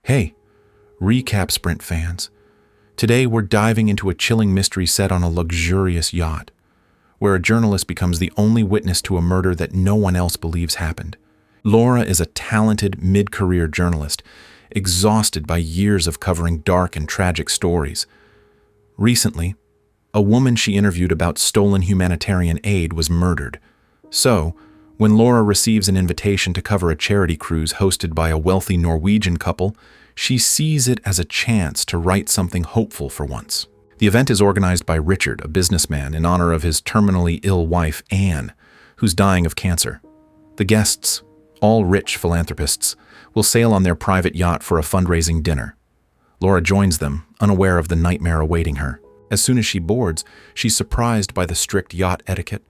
Hey, recap Sprint fans. Today we're diving into a chilling mystery set on a luxurious yacht, where a journalist becomes the only witness to a murder that no one else believes happened. Laura is a talented mid-career journalist, exhausted by years of covering dark and tragic stories. Recently, a woman she interviewed about stolen humanitarian aid was murdered. So, when Laura receives an invitation to cover a charity cruise hosted by a wealthy Norwegian couple, she sees it as a chance to write something hopeful for once. The event is organized by Richard, a businessman, in honor of his terminally ill wife, Anne, who's dying of cancer. The guests, all rich philanthropists, will sail on their private yacht for a fundraising dinner. Laura joins them, unaware of the nightmare awaiting her. As soon as she boards, she's surprised by the strict yacht etiquette.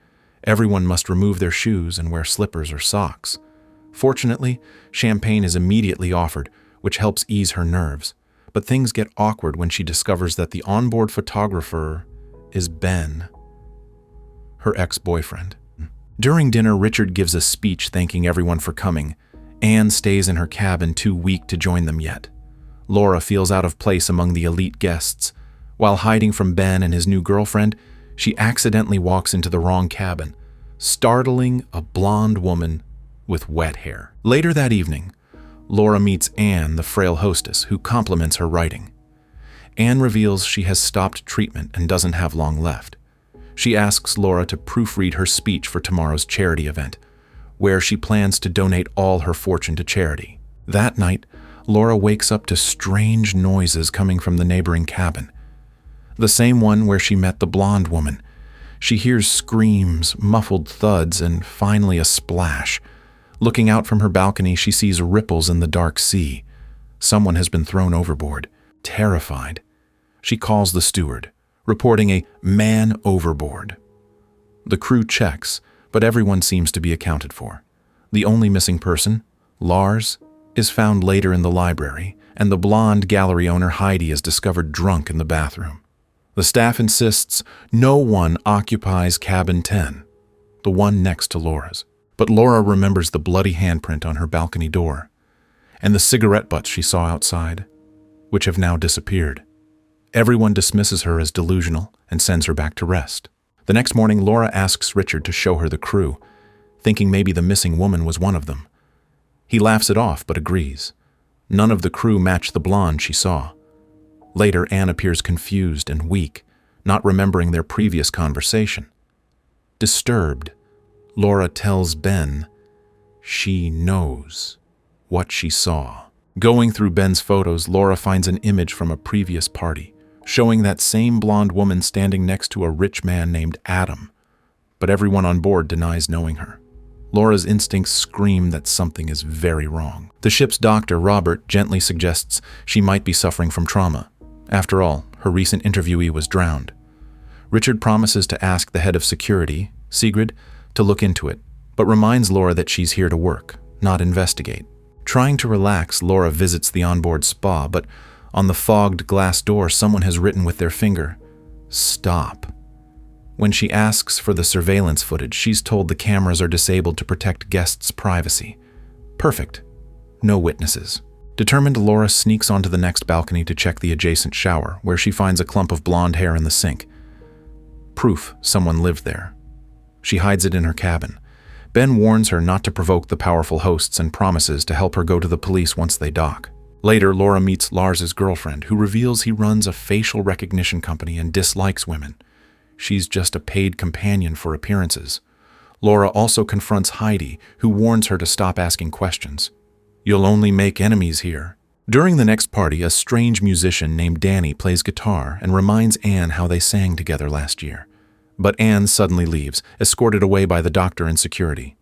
Everyone must remove their shoes and wear slippers or socks. Fortunately, champagne is immediately offered, which helps ease her nerves. But things get awkward when she discovers that the onboard photographer is Ben, her ex-boyfriend. During dinner, Richard gives a speech thanking everyone for coming. Anne stays in her cabin, too weak to join them yet. Laura feels out of place among the elite guests. While hiding from Ben and his new girlfriend, she accidentally walks into the wrong cabin, startling a blonde woman with wet hair. Later that evening, Laura meets Anne, the frail hostess, who compliments her writing. Anne reveals she has stopped treatment and doesn't have long left. She asks Laura to proofread her speech for tomorrow's charity event, where she plans to donate all her fortune to charity. That night, Laura wakes up to strange noises coming from the neighboring cabin. The same one where she met the blonde woman. She hears screams, muffled thuds, and finally a splash. Looking out from her balcony, she sees ripples in the dark sea. Someone has been thrown overboard. Terrified, she calls the steward, reporting a man overboard. The crew checks, but everyone seems to be accounted for. The only missing person, Lars, is found later in the library, and the blonde gallery owner Heidi is discovered drunk in the bathroom. The staff insists no one occupies cabin 10, the one next to Laura's. But Laura remembers the bloody handprint on her balcony door and the cigarette butts she saw outside, which have now disappeared. Everyone dismisses her as delusional and sends her back to rest. The next morning, Laura asks Richard to show her the crew, thinking maybe the missing woman was one of them. He laughs it off but agrees. None of the crew match the blonde she saw. Later, Anne appears confused and weak, not remembering their previous conversation. Disturbed, Laura tells Ben she knows what she saw. Going through Ben's photos, Laura finds an image from a previous party, showing that same blonde woman standing next to a rich man named Adam. But everyone on board denies knowing her. Laura's instincts scream that something is very wrong. The ship's doctor, Robert, gently suggests she might be suffering from trauma. After all, her recent interviewee was drowned. Richard promises to ask the head of security, Sigrid, to look into it, but reminds Laura that she's here to work, not investigate. Trying to relax, Laura visits the onboard spa, but on the fogged glass door, someone has written with their finger, "Stop." When she asks for the surveillance footage, she's told the cameras are disabled to protect guests' privacy. Perfect. No witnesses. Determined, Laura sneaks onto the next balcony to check the adjacent shower, where she finds a clump of blonde hair in the sink. Proof someone lived there. She hides it in her cabin. Ben warns her not to provoke the powerful hosts and promises to help her go to the police once they dock. Later, Laura meets Lars's girlfriend, who reveals he runs a facial recognition company and dislikes women. She's just a paid companion for appearances. Laura also confronts Heidi, who warns her to stop asking questions. "You'll only make enemies here." During the next party, a strange musician named Danny plays guitar and reminds Anne how they sang together last year. But Anne suddenly leaves, escorted away by the doctor and security.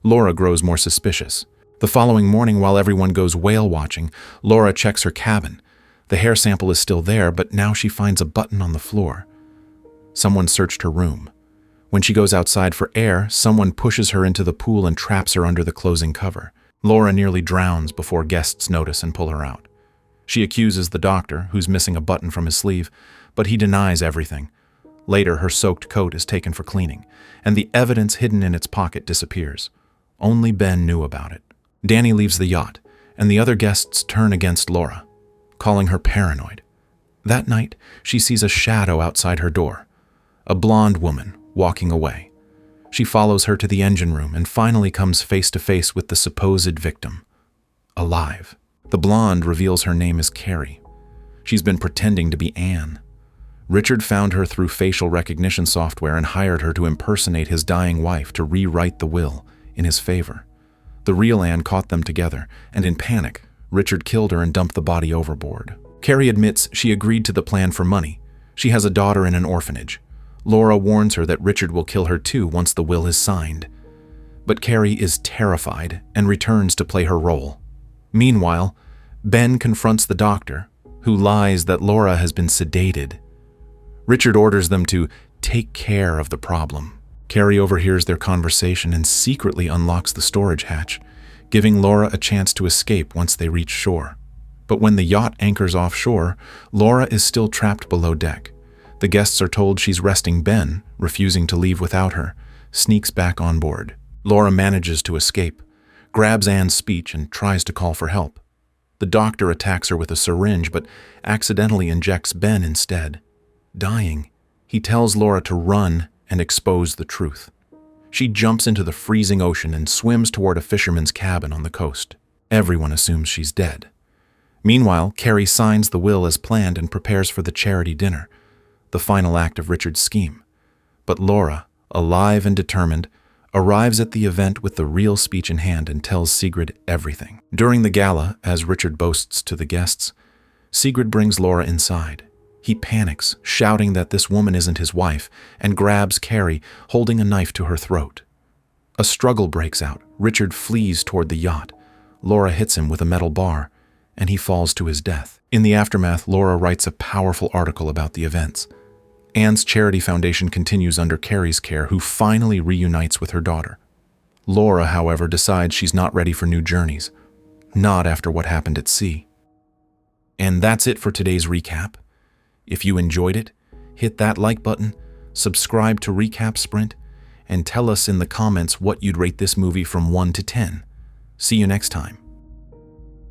Laura grows more suspicious. The following morning, while everyone goes whale watching, Laura checks her cabin. The hair sample is still there, but now she finds a button on the floor. Someone searched her room. When she goes outside for air, someone pushes her into the pool and traps her under the closing cover. Laura nearly drowns before guests notice and pull her out. She accuses the doctor, who's missing a button from his sleeve, but he denies everything. Later, her soaked coat is taken for cleaning, and the evidence hidden in its pocket disappears. Only Ben knew about it. Danny leaves the yacht, and the other guests turn against Laura, calling her paranoid. That night, she sees a shadow outside her door, a blonde woman walking away. She follows her to the engine room and finally comes face to face with the supposed victim, alive. The blonde reveals her name is Carrie. She's been pretending to be Anne. Richard found her through facial recognition software and hired her to impersonate his dying wife to rewrite the will in his favor. The real Anne caught them together, and in panic, Richard killed her and dumped the body overboard. Carrie admits she agreed to the plan for money. She has a daughter in an orphanage. Laura warns her that Richard will kill her too once the will is signed. But Carrie is terrified and returns to play her role. Meanwhile, Ben confronts the doctor, who lies that Laura has been sedated. Richard orders them to take care of the problem. Carrie overhears their conversation and secretly unlocks the storage hatch, giving Laura a chance to escape once they reach shore. But when the yacht anchors offshore, Laura is still trapped below deck. The guests are told she's resting. Ben, refusing to leave without her, sneaks back on board. Laura manages to escape, grabs Anne's speech, and tries to call for help. The doctor attacks her with a syringe, but accidentally injects Ben instead. Dying, he tells Laura to run and expose the truth. She jumps into the freezing ocean and swims toward a fisherman's cabin on the coast. Everyone assumes she's dead. Meanwhile, Carrie signs the will as planned and prepares for the charity dinner, the final act of Richard's scheme. But Laura, alive and determined, arrives at the event with the real speech in hand and tells Sigrid everything. During the gala, as Richard boasts to the guests, Sigrid brings Laura inside. He panics, shouting that this woman isn't his wife, and grabs Carrie, holding a knife to her throat. A struggle breaks out. Richard flees toward the yacht. Laura hits him with a metal bar, and he falls to his death. In the aftermath, Laura writes a powerful article about the events. Anne's charity foundation continues under Carrie's care, who finally reunites with her daughter. Laura, however, decides she's not ready for new journeys, not after what happened at sea. And that's it for today's recap. If you enjoyed it, hit that like button, subscribe to Recap Sprint, and tell us in the comments what you'd rate this movie from 1 to 10. See you next time.